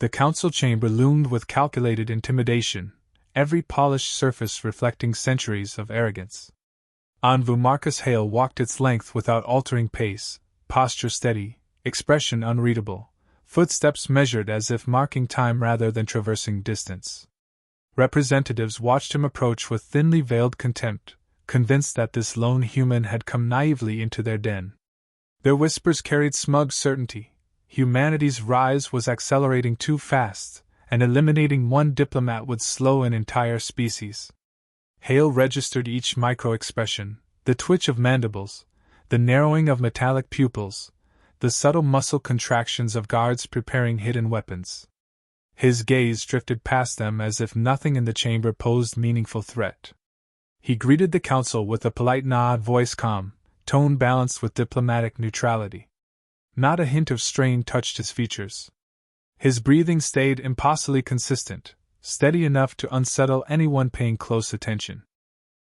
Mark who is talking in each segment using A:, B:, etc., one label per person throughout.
A: The council chamber loomed with calculated intimidation, every polished surface reflecting centuries of arrogance. Envoy Marcus Hale walked its length without altering pace, posture steady, expression unreadable, footsteps measured as if marking time rather than traversing distance. Representatives watched him approach with thinly veiled contempt, convinced that this lone human had come naively into their den. Their whispers carried smug certainty. Humanity's rise was accelerating too fast, and eliminating one diplomat would slow an entire species. Hale registered each micro-expression, the twitch of mandibles, the narrowing of metallic pupils, the subtle muscle contractions of guards preparing hidden weapons. His gaze drifted past them as if nothing in the chamber posed meaningful threat. He greeted the council with a polite nod, voice calm, tone balanced with diplomatic neutrality. Not a hint of strain touched his features. His breathing stayed impossibly consistent, steady enough to unsettle anyone paying close attention.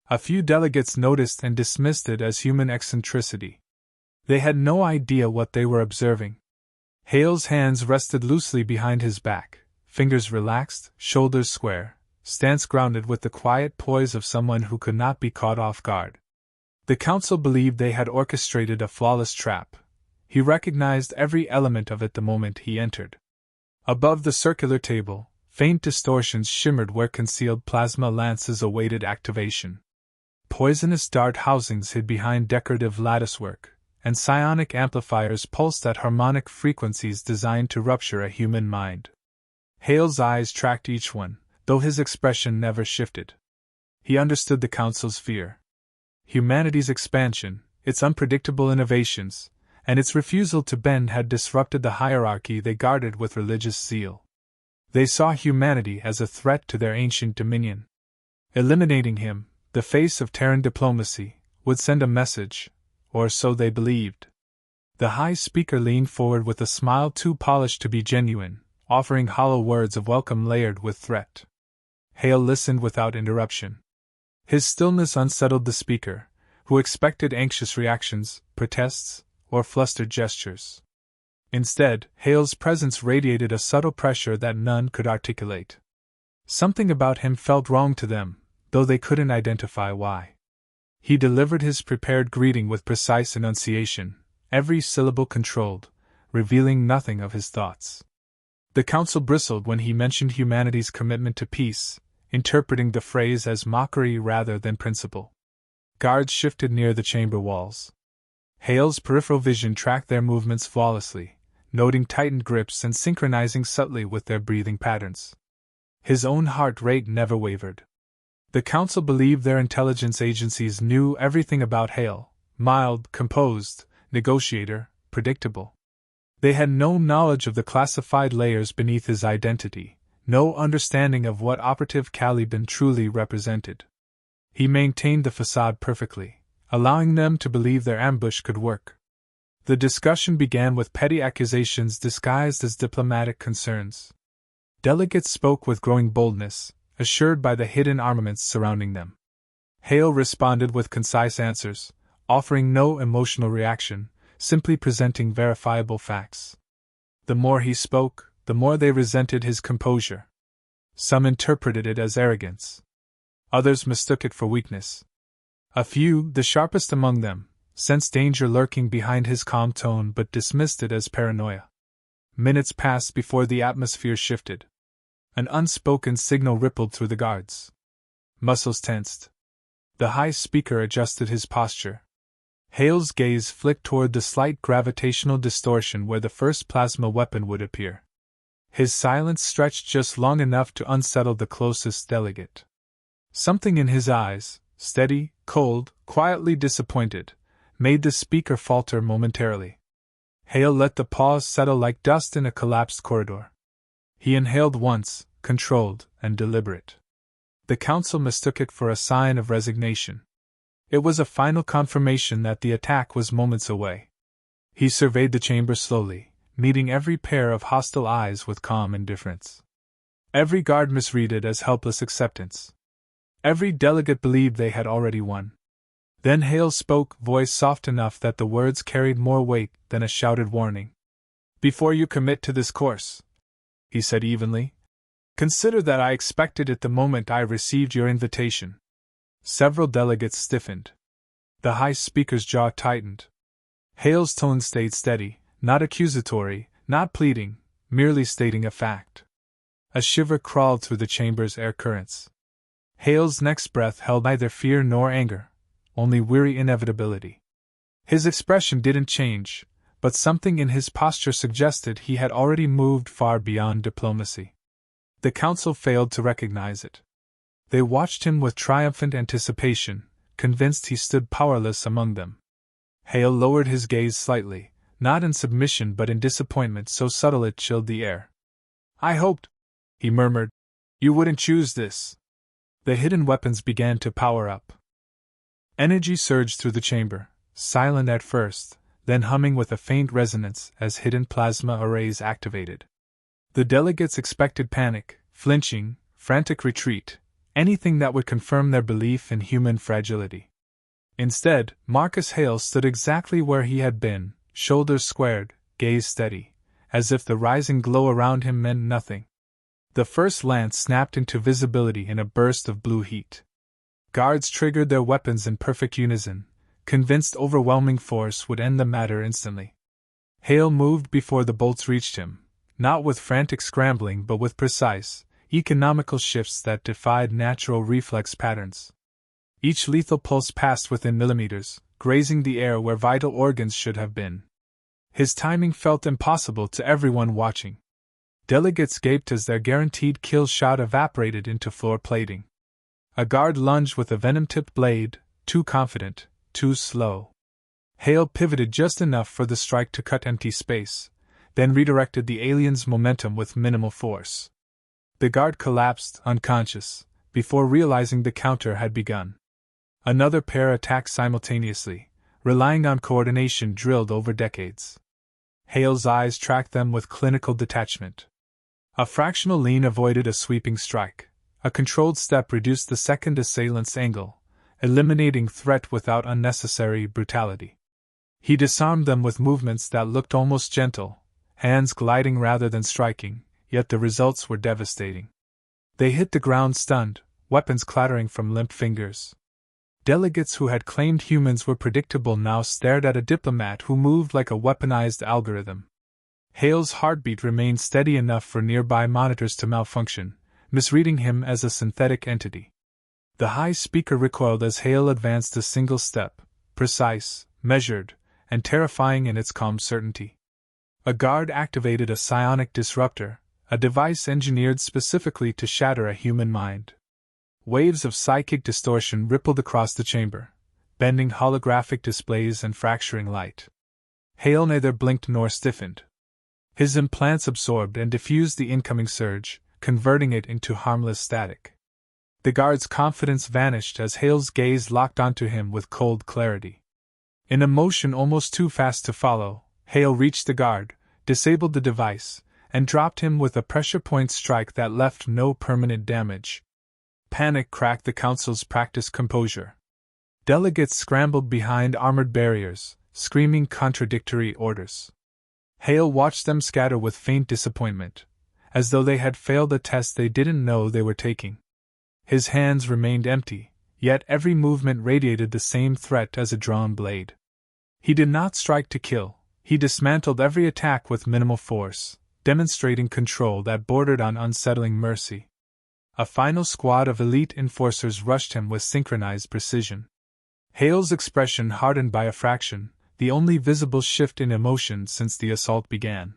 A: A few delegates noticed and dismissed it as human eccentricity. They had no idea what they were observing. Hale's hands rested loosely behind his back, fingers relaxed, shoulders square, stance grounded with the quiet poise of someone who could not be caught off guard. The council believed they had orchestrated a flawless trap. He recognized every element of it the moment he entered. Above the circular table, faint distortions shimmered where concealed plasma lances awaited activation. Poisonous dart housings hid behind decorative latticework, and psionic amplifiers pulsed at harmonic frequencies designed to rupture a human mind. Hale's eyes tracked each one, though his expression never shifted. He understood the council's fear. Humanity's expansion, its unpredictable innovations, and its refusal to bend had disrupted the hierarchy they guarded with religious zeal. They saw humanity as a threat to their ancient dominion. Eliminating him, the face of Terran diplomacy, would send a message, or so they believed. The High Speaker leaned forward with a smile too polished to be genuine, offering hollow words of welcome layered with threat. Hale listened without interruption. His stillness unsettled the speaker, who expected anxious reactions, protests, or flustered gestures. Instead, Hale's presence radiated a subtle pressure that none could articulate. Something about him felt wrong to them, though they couldn't identify why. He delivered his prepared greeting with precise enunciation, every syllable controlled, revealing nothing of his thoughts. The council bristled when he mentioned humanity's commitment to peace, interpreting the phrase as mockery rather than principle. Guards shifted near the chamber walls. Hale's peripheral vision tracked their movements flawlessly, noting tightened grips and synchronizing subtly with their breathing patterns. His own heart rate never wavered. The council believed their intelligence agencies knew everything about Hale: mild, composed, negotiator, predictable. They had no knowledge of the classified layers beneath his identity, no understanding of what operative Caliban truly represented. He maintained the facade perfectly, allowing them to believe their ambush could work. The discussion began with petty accusations disguised as diplomatic concerns. Delegates spoke with growing boldness, assured by the hidden armaments surrounding them. Hale responded with concise answers, offering no emotional reaction, simply presenting verifiable facts. The more he spoke, the more they resented his composure. Some interpreted it as arrogance. Others mistook it for weakness. A few, the sharpest among them, sensed danger lurking behind his calm tone but dismissed it as paranoia. Minutes passed before the atmosphere shifted. An unspoken signal rippled through the guards. Muscles tensed. The High Speaker adjusted his posture. Hale's gaze flicked toward the slight gravitational distortion where the first plasma weapon would appear. His silence stretched just long enough to unsettle the closest delegate. Something in his eyes, steady, cold, quietly disappointed, made the speaker falter momentarily. Hale let the pause settle like dust in a collapsed corridor. He inhaled once, controlled and deliberate. The council mistook it for a sign of resignation. It was a final confirmation that the attack was moments away. He surveyed the chamber slowly, meeting every pair of hostile eyes with calm indifference. Every guard misread it as helpless acceptance. Every delegate believed they had already won. Then Hale spoke, voice soft enough that the words carried more weight than a shouted warning. "Before you commit to this course, he said evenly. Consider that I expected it the moment I received your invitation. Several delegates stiffened. The High Speaker's jaw tightened. Hale's tone stayed steady, not accusatory, not pleading, merely stating a fact. A shiver crawled through the chamber's air currents. Hale's next breath held neither fear nor anger, only weary inevitability. His expression didn't change, but something in his posture suggested he had already moved far beyond diplomacy. The council failed to recognize it. They watched him with triumphant anticipation, convinced he stood powerless among them. Hale lowered his gaze slightly, not in submission but in disappointment so subtle it chilled the air. I hoped, he murmured, you wouldn't choose this. The hidden weapons began to power up. Energy surged through the chamber, silent at first, then humming with a faint resonance as hidden plasma arrays activated. The delegates expected panic, flinching, frantic retreat, anything that would confirm their belief in human fragility. Instead, Marcus Hale stood exactly where he had been, shoulders squared, gaze steady, as if the rising glow around him meant nothing. The first lance snapped into visibility in a burst of blue heat. Guards triggered their weapons in perfect unison, convinced overwhelming force would end the matter instantly. Hale moved before the bolts reached him, not with frantic scrambling but with precise, economical shifts that defied natural reflex patterns. Each lethal pulse passed within millimeters, grazing the air where vital organs should have been. His timing felt impossible to everyone watching. Delegates gaped as their guaranteed kill shot evaporated into floor plating. A guard lunged with a venom-tipped blade, too confident, too slow. Hale pivoted just enough for the strike to cut empty space, then redirected the alien's momentum with minimal force. The guard collapsed, unconscious, before realizing the counter had begun. Another pair attacked simultaneously, relying on coordination drilled over decades. Hale's eyes tracked them with clinical detachment. A fractional lean avoided a sweeping strike. A controlled step reduced the second assailant's angle, eliminating threat without unnecessary brutality. He disarmed them with movements that looked almost gentle, hands gliding rather than striking, yet the results were devastating. They hit the ground stunned, weapons clattering from limp fingers. Delegates who had claimed humans were predictable now stared at a diplomat who moved like a weaponized algorithm. Hale's heartbeat remained steady enough for nearby monitors to malfunction, misreading him as a synthetic entity. The High Speaker recoiled as Hale advanced a single step, precise, measured, and terrifying in its calm certainty. A guard activated a psionic disruptor, a device engineered specifically to shatter a human mind. Waves of psychic distortion rippled across the chamber, bending holographic displays and fracturing light. Hale neither blinked nor stiffened. His implants absorbed and diffused the incoming surge, converting it into harmless static. The guard's confidence vanished as Hale's gaze locked onto him with cold clarity. In a motion almost too fast to follow, Hale reached the guard, disabled the device, and dropped him with a pressure point strike that left no permanent damage. Panic cracked the council's practiced composure. Delegates scrambled behind armored barriers, screaming contradictory orders. Hale watched them scatter with faint disappointment, as though they had failed a test they didn't know they were taking. His hands remained empty, yet every movement radiated the same threat as a drawn blade. He did not strike to kill, he dismantled every attack with minimal force, demonstrating control that bordered on unsettling mercy. A final squad of elite enforcers rushed him with synchronized precision. Hale's expression hardened by a fraction, the only visible shift in emotion since the assault began.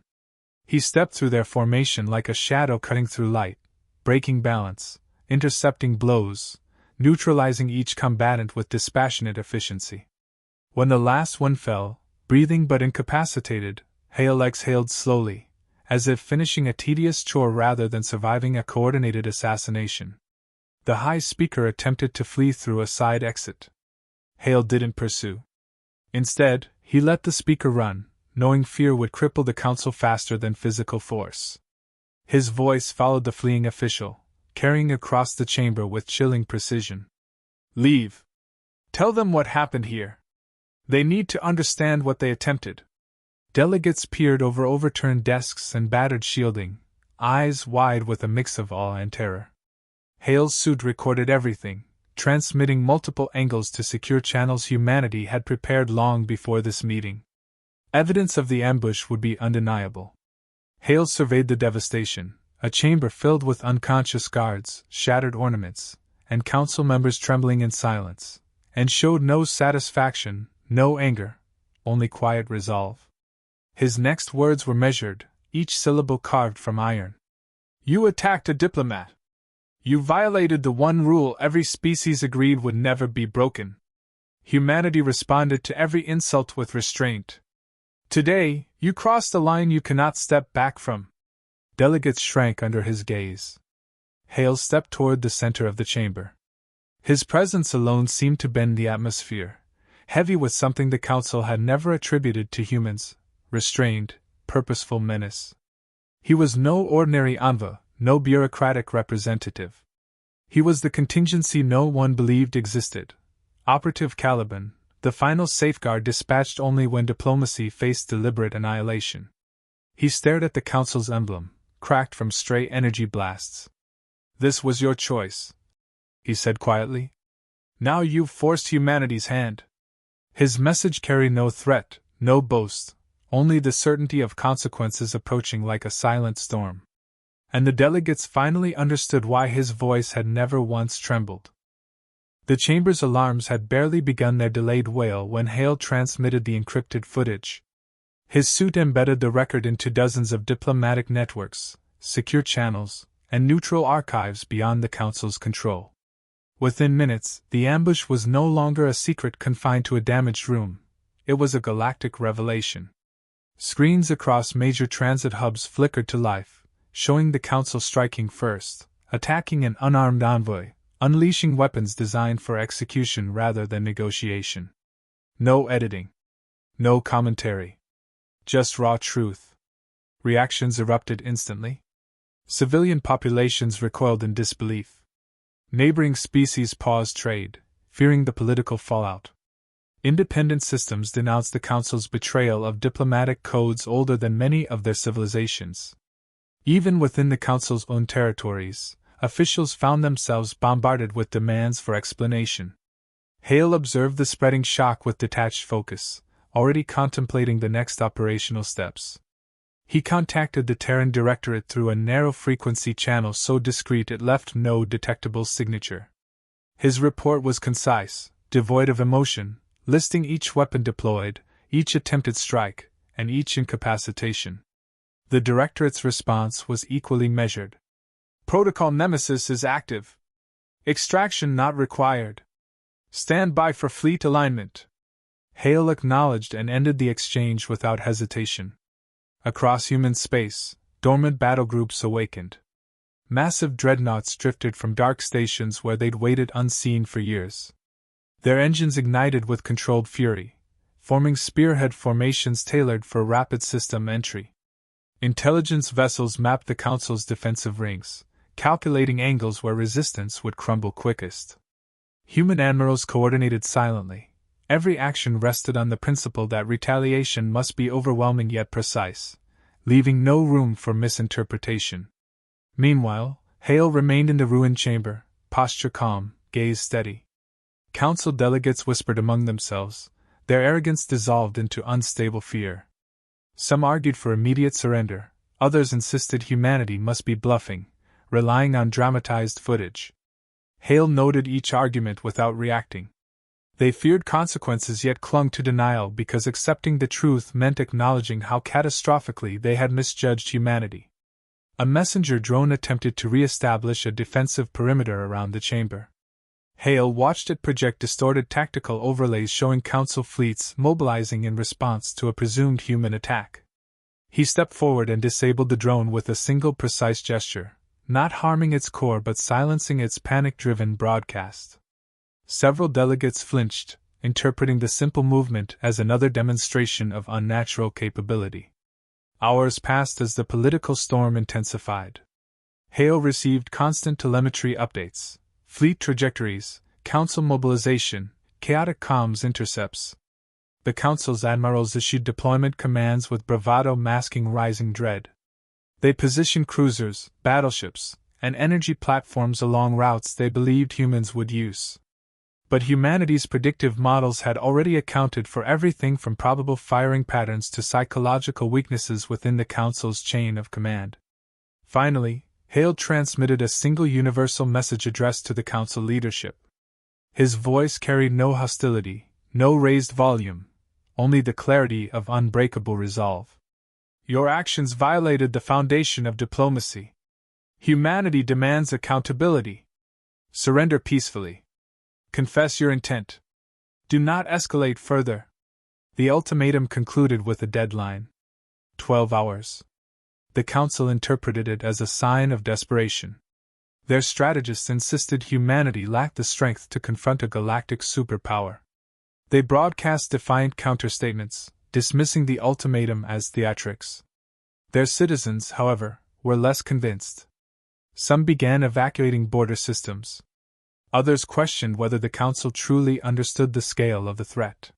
A: He stepped through their formation like a shadow cutting through light, breaking balance, intercepting blows, neutralizing each combatant with dispassionate efficiency. When the last one fell, breathing but incapacitated, Hale exhaled slowly, as if finishing a tedious chore rather than surviving a coordinated assassination. The High Speaker attempted to flee through a side exit. Hale didn't pursue. Instead, he let the speaker run, knowing fear would cripple the council faster than physical force. His voice followed the fleeing official, carrying across the chamber with chilling precision. Leave. Tell them what happened here. They need to understand what they attempted. Delegates peered over overturned desks and battered shielding, eyes wide with a mix of awe and terror. Hale's suit recorded everything, transmitting multiple angles to secure channels humanity had prepared long before this meeting. Evidence of the ambush would be undeniable. Hale surveyed the devastation, a chamber filled with unconscious guards, shattered ornaments, and council members trembling in silence, and showed no satisfaction, no anger, only quiet resolve. His next words were measured, each syllable carved from iron. "You attacked a diplomat. You violated the one rule every species agreed would never be broken. Humanity responded to every insult with restraint. Today, you crossed a line you cannot step back from." Delegates shrank under his gaze. Hale stepped toward the center of the chamber. His presence alone seemed to bend the atmosphere, heavy with something the council had never attributed to humans: restrained, purposeful menace. He was no ordinary envoy, no bureaucratic representative. He was the contingency no one believed existed. Operative Caliban, the final safeguard dispatched only when diplomacy faced deliberate annihilation. He stared at the council's emblem, cracked from stray energy blasts. "This was your choice," he said quietly. "Now you've forced humanity's hand." His message carried no threat, no boast, only the certainty of consequences approaching like a silent storm. And the delegates finally understood why his voice had never once trembled. The chamber's alarms had barely begun their delayed wail when Hale transmitted the encrypted footage. His suit embedded the record into dozens of diplomatic networks, secure channels, and neutral archives beyond the Council's control. Within minutes, the ambush was no longer a secret confined to a damaged room. It was a galactic revelation. Screens across major transit hubs flickered to life, showing the Council striking first, attacking an unarmed envoy, unleashing weapons designed for execution rather than negotiation. No editing. No commentary. Just raw truth. Reactions erupted instantly. Civilian populations recoiled in disbelief. Neighboring species paused trade, fearing the political fallout. Independent systems denounced the Council's betrayal of diplomatic codes older than many of their civilizations. Even within the Council's own territories, officials found themselves bombarded with demands for explanation. Hale observed the spreading shock with detached focus, already contemplating the next operational steps. He contacted the Terran Directorate through a narrow-frequency channel so discreet it left no detectable signature. His report was concise, devoid of emotion, listing each weapon deployed, each attempted strike, and each incapacitation. The Directorate's response was equally measured. "Protocol Nemesis is active. Extraction not required. Stand by for fleet alignment." Hale acknowledged and ended the exchange without hesitation. Across human space, dormant battle groups awakened. Massive dreadnoughts drifted from dark stations where they'd waited unseen for years. Their engines ignited with controlled fury, forming spearhead formations tailored for rapid system entry. Intelligence vessels mapped the Council's defensive rings, calculating angles where resistance would crumble quickest. Human admirals coordinated silently. Every action rested on the principle that retaliation must be overwhelming yet precise, leaving no room for misinterpretation. Meanwhile, Hale remained in the ruined chamber, posture calm, gaze steady. Council delegates whispered among themselves, their arrogance dissolved into unstable fear. Some argued for immediate surrender, others insisted humanity must be bluffing, relying on dramatized footage. Hale noted each argument without reacting. They feared consequences yet clung to denial because accepting the truth meant acknowledging how catastrophically they had misjudged humanity. A messenger drone attempted to re-establish a defensive perimeter around the chamber. Hale watched it project distorted tactical overlays showing Council fleets mobilizing in response to a presumed human attack. He stepped forward and disabled the drone with a single precise gesture, not harming its core but silencing its panic-driven broadcast. Several delegates flinched, interpreting the simple movement as another demonstration of unnatural capability. Hours passed as the political storm intensified. Hale received constant telemetry updates, fleet trajectories, Council mobilization, chaotic comms intercepts. The Council's admirals issued deployment commands with bravado masking rising dread. They positioned cruisers, battleships, and energy platforms along routes they believed humans would use. But humanity's predictive models had already accounted for everything from probable firing patterns to psychological weaknesses within the Council's chain of command. Finally, Hale transmitted a single universal message addressed to the Council leadership. His voice carried no hostility, no raised volume, only the clarity of unbreakable resolve. Your actions violated the foundation of diplomacy. Humanity demands accountability. Surrender peacefully. Confess your intent. Do not escalate further. The ultimatum concluded with a deadline: 12 hours. The Council interpreted it as a sign of desperation. Their strategists insisted humanity lacked the strength to confront a galactic superpower. They broadcast defiant counterstatements, dismissing the ultimatum as theatrics. Their citizens, however, were less convinced. Some began evacuating border systems. Others questioned whether the Council truly understood the scale of the threat.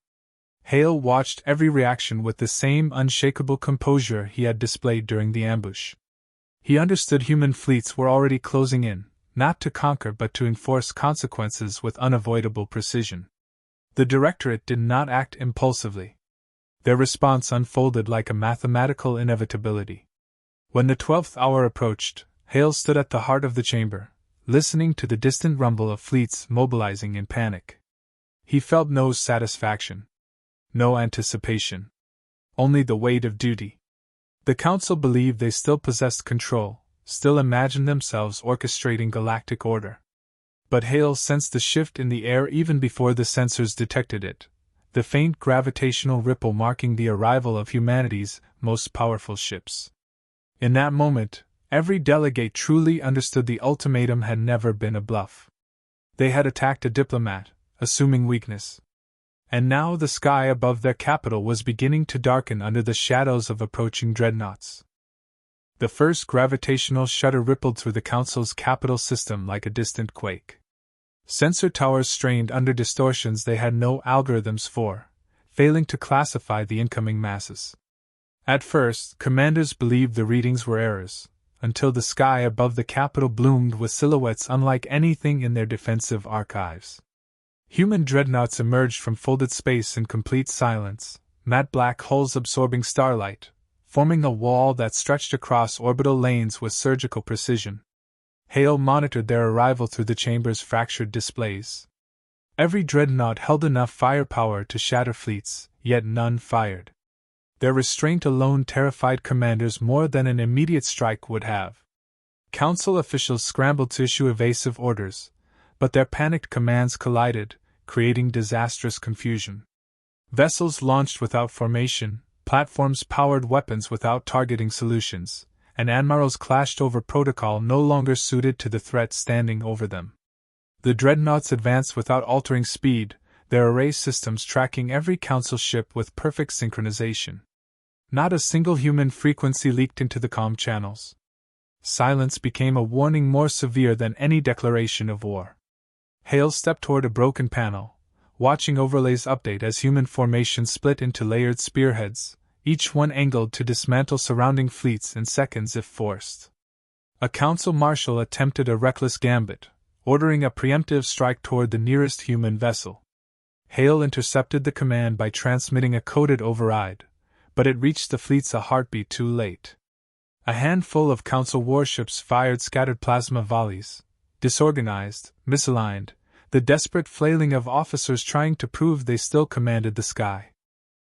A: Hale watched every reaction with the same unshakable composure he had displayed during the ambush. He understood human fleets were already closing in, not to conquer but to enforce consequences with unavoidable precision. The Directorate did not act impulsively. Their response unfolded like a mathematical inevitability. When the 12th hour approached, Hale stood at the heart of the chamber, listening to the distant rumble of fleets mobilizing in panic. He felt no satisfaction, no anticipation, only the weight of duty. The Council believed they still possessed control, still imagined themselves orchestrating galactic order. But Hale sensed the shift in the air even before the sensors detected it, the faint gravitational ripple marking the arrival of humanity's most powerful ships. In that moment, every delegate truly understood the ultimatum had never been a bluff. They had attacked a diplomat, assuming weakness. And now the sky above their capital was beginning to darken under the shadows of approaching dreadnoughts. The first gravitational shudder rippled through the Council's capital system like a distant quake. Sensor towers strained under distortions they had no algorithms for, failing to classify the incoming masses. At first, commanders believed the readings were errors, until the sky above the capital bloomed with silhouettes unlike anything in their defensive archives. Human dreadnoughts emerged from folded space in complete silence, matte black hulls absorbing starlight, forming a wall that stretched across orbital lanes with surgical precision. Hale monitored their arrival through the chamber's fractured displays. Every dreadnought held enough firepower to shatter fleets, yet none fired. Their restraint alone terrified commanders more than an immediate strike would have. Council officials scrambled to issue evasive orders, but their panicked commands collided, creating disastrous confusion. Vessels launched without formation, platforms powered weapons without targeting solutions, and admirals clashed over protocol no longer suited to the threat standing over them. The dreadnoughts advanced without altering speed, their array systems tracking every Council ship with perfect synchronization. Not a single human frequency leaked into the comm channels. Silence became a warning more severe than any declaration of war. Hale stepped toward a broken panel, watching overlays update as human formations split into layered spearheads, each one angled to dismantle surrounding fleets in seconds if forced. A Council marshal attempted a reckless gambit, ordering a preemptive strike toward the nearest human vessel. Hale intercepted the command by transmitting a coded override, but it reached the fleets a heartbeat too late. A handful of Council warships fired scattered plasma volleys, disorganized, misaligned, the desperate flailing of officers trying to prove they still commanded the sky.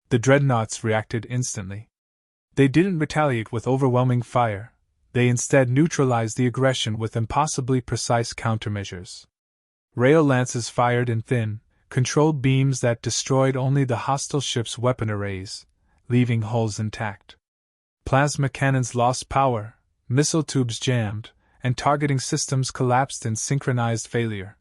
A: The dreadnoughts reacted instantly. They didn't retaliate with overwhelming fire, they instead neutralized the aggression with impossibly precise countermeasures. Rail lances fired in thin, controlled beams that destroyed only the hostile ship's weapon arrays, leaving hulls intact. Plasma cannons lost power, missile tubes jammed, and targeting systems collapsed in synchronized failure.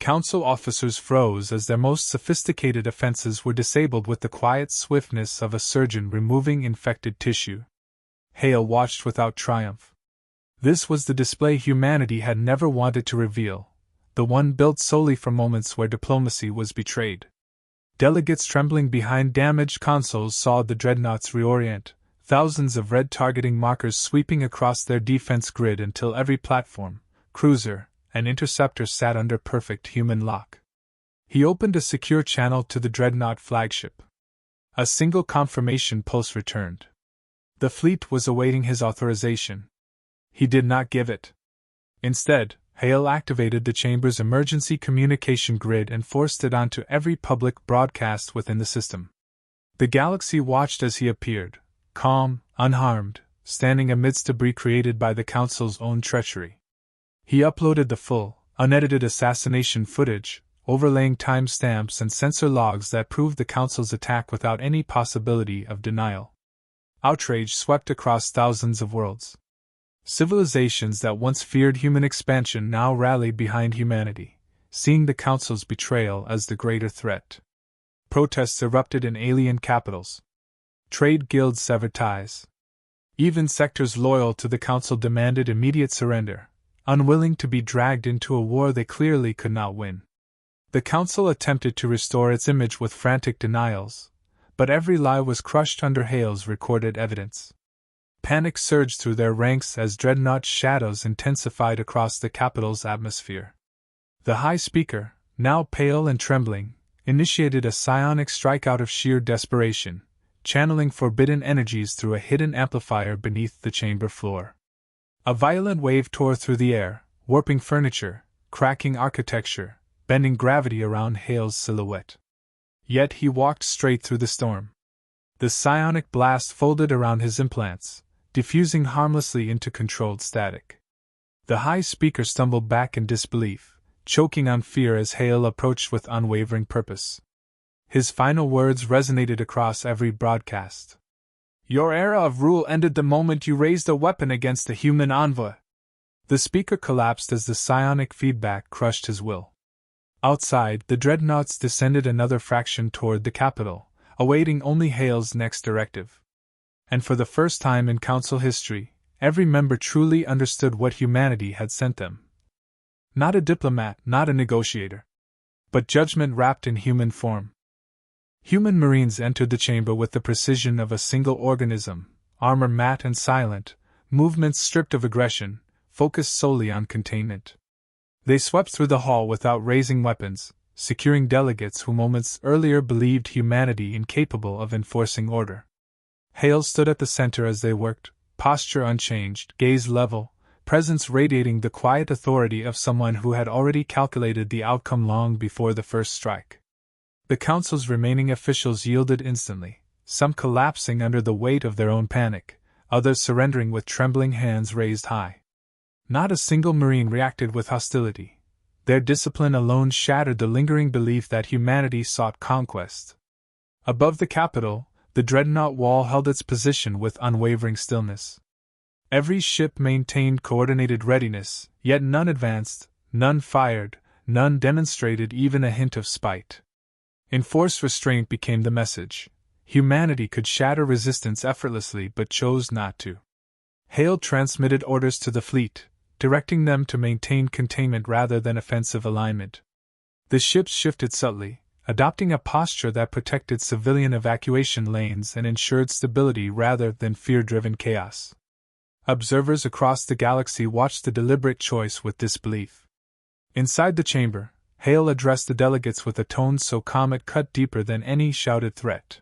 A: Council officers froze as their most sophisticated offenses were disabled with the quiet swiftness of a surgeon removing infected tissue. Hale watched without triumph. This was the display humanity had never wanted to reveal, the one built solely for moments where diplomacy was betrayed. Delegates trembling behind damaged consoles saw the dreadnoughts reorient, thousands of red targeting markers sweeping across their defense grid until every platform, cruiser, and interceptor sat under perfect human lock. He opened a secure channel to the Dreadnought flagship. A single confirmation pulse returned. The fleet was awaiting his authorization. He did not give it. Instead, Hale activated the chamber's emergency communication grid and forced it onto every public broadcast within the system. The galaxy watched as he appeared, calm, unharmed, standing amidst debris created by the Council's own treachery. He uploaded the full, unedited assassination footage, overlaying timestamps and sensor logs that proved the Council's attack without any possibility of denial. Outrage swept across thousands of worlds. Civilizations that once feared human expansion now rallied behind humanity, seeing the Council's betrayal as the greater threat. Protests erupted in alien capitals. Trade guilds severed ties. Even sectors loyal to the Council demanded immediate surrender, unwilling to be dragged into a war they clearly could not win. The Council attempted to restore its image with frantic denials, but every lie was crushed under Hale's recorded evidence. Panic surged through their ranks as Dreadnought shadows intensified across the capital's atmosphere. The High Speaker, now pale and trembling, initiated a psionic strike out of sheer desperation, channeling forbidden energies through a hidden amplifier beneath the chamber floor. A violent wave tore through the air, warping furniture, cracking architecture, bending gravity around Hale's silhouette. Yet he walked straight through the storm. The psionic blast folded around his implants, diffusing harmlessly into controlled static. The High Speaker stumbled back in disbelief, choking on fear as Hale approached with unwavering purpose. His final words resonated across every broadcast. "Your era of rule ended the moment you raised a weapon against a human envoy." The speaker collapsed as the psionic feedback crushed his will. Outside, the dreadnoughts descended another fraction toward the capital, awaiting only Hale's next directive. And for the first time in Council history, every member truly understood what humanity had sent them. Not a diplomat, not a negotiator, but judgment wrapped in human form. Human Marines entered the chamber with the precision of a single organism, armor matte and silent, movements stripped of aggression, focused solely on containment. They swept through the hall without raising weapons, securing delegates who moments earlier believed humanity incapable of enforcing order. Hale stood at the center as they worked, posture unchanged, gaze level, presence radiating the quiet authority of someone who had already calculated the outcome long before the first strike. The Council's remaining officials yielded instantly, some collapsing under the weight of their own panic, others surrendering with trembling hands raised high. Not a single Marine reacted with hostility. Their discipline alone shattered the lingering belief that humanity sought conquest. Above the capital, the dreadnought wall held its position with unwavering stillness. Every ship maintained coordinated readiness, yet none advanced, none fired, none demonstrated even a hint of spite. Enforced restraint became the message. Humanity could shatter resistance effortlessly but chose not to. Hale transmitted orders to the fleet, directing them to maintain containment rather than offensive alignment. The ships shifted subtly, adopting a posture that protected civilian evacuation lanes and ensured stability rather than fear-driven chaos. Observers across the galaxy watched the deliberate choice with disbelief. Inside the chamber, Hale addressed the delegates with a tone so calm it cut deeper than any shouted threat.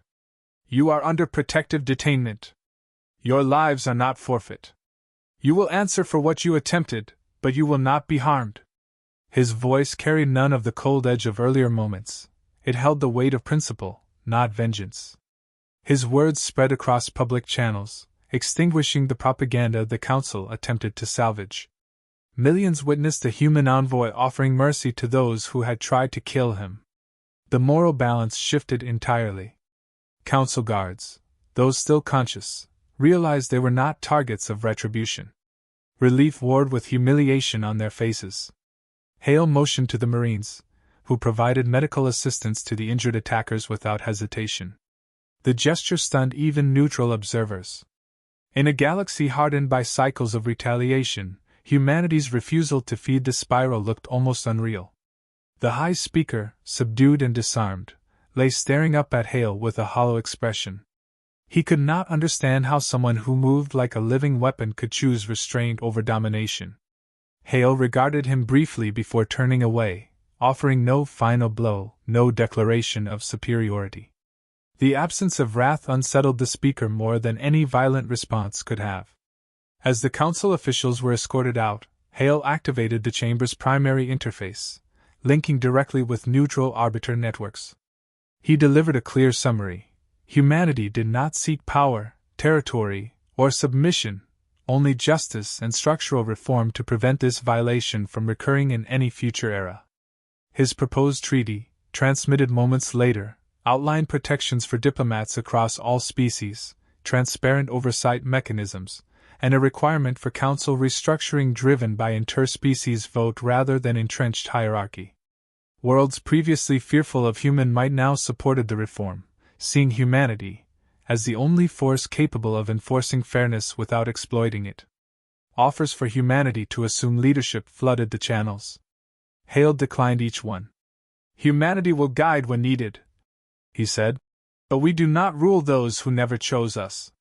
A: "You are under protective detainment. Your lives are not forfeit. You will answer for what you attempted, but you will not be harmed." His voice carried none of the cold edge of earlier moments. It held the weight of principle, not vengeance. His words spread across public channels, extinguishing the propaganda the Council attempted to salvage. Millions witnessed a human envoy offering mercy to those who had tried to kill him. The moral balance shifted entirely. Council guards, those still conscious, realized they were not targets of retribution. Relief warred with humiliation on their faces. Hale motioned to the Marines, who provided medical assistance to the injured attackers without hesitation. The gesture stunned even neutral observers. In a galaxy hardened by cycles of retaliation, humanity's refusal to feed the spiral looked almost unreal. The High Speaker, subdued and disarmed, lay staring up at Hale with a hollow expression. He could not understand how someone who moved like a living weapon could choose restraint over domination. Hale regarded him briefly before turning away, offering no final blow, no declaration of superiority. The absence of wrath unsettled the speaker more than any violent response could have. As the council officials were escorted out, Hale activated the chamber's primary interface, linking directly with neutral arbiter networks. He delivered a clear summary. Humanity did not seek power, territory, or submission, only justice and structural reform to prevent this violation from recurring in any future era. His proposed treaty, transmitted moments later, outlined protections for diplomats across all species, transparent oversight mechanisms, and a requirement for council restructuring driven by interspecies vote rather than entrenched hierarchy. Worlds previously fearful of human might now supported the reform, seeing humanity as the only force capable of enforcing fairness without exploiting it. Offers for humanity to assume leadership flooded the channels. Hale declined each one. "Humanity will guide when needed," he said, "but we do not rule those who never chose us."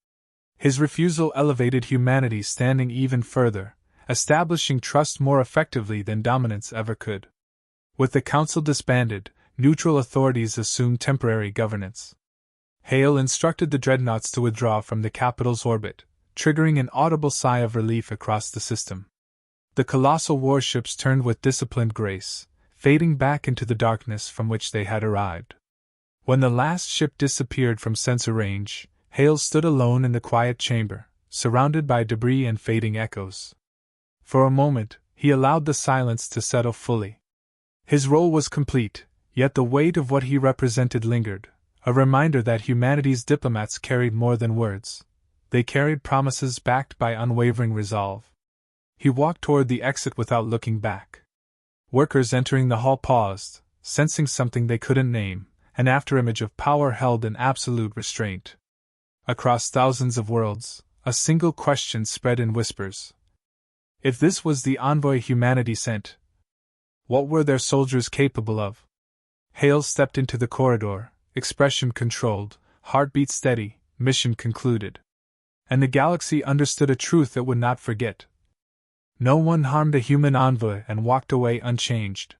A: His refusal elevated humanity standing even further, establishing trust more effectively than dominance ever could. With the council disbanded, neutral authorities assumed temporary governance. Hale instructed the dreadnoughts to withdraw from the capital's orbit, triggering an audible sigh of relief across the system. The colossal warships turned with disciplined grace, fading back into the darkness from which they had arrived. When the last ship disappeared from sensor range, Hale stood alone in the quiet chamber, surrounded by debris and fading echoes. For a moment, he allowed the silence to settle fully. His role was complete, yet the weight of what he represented lingered, a reminder that humanity's diplomats carried more than words. They carried promises backed by unwavering resolve. He walked toward the exit without looking back. Workers entering the hall paused, sensing something they couldn't name, an afterimage of power held in absolute restraint. Across thousands of worlds, a single question spread in whispers. If this was the envoy humanity sent, what were their soldiers capable of? Hale stepped into the corridor, expression controlled, heartbeat steady, mission concluded. And the galaxy understood a truth it would not forget. No one harmed a human envoy and walked away unchanged.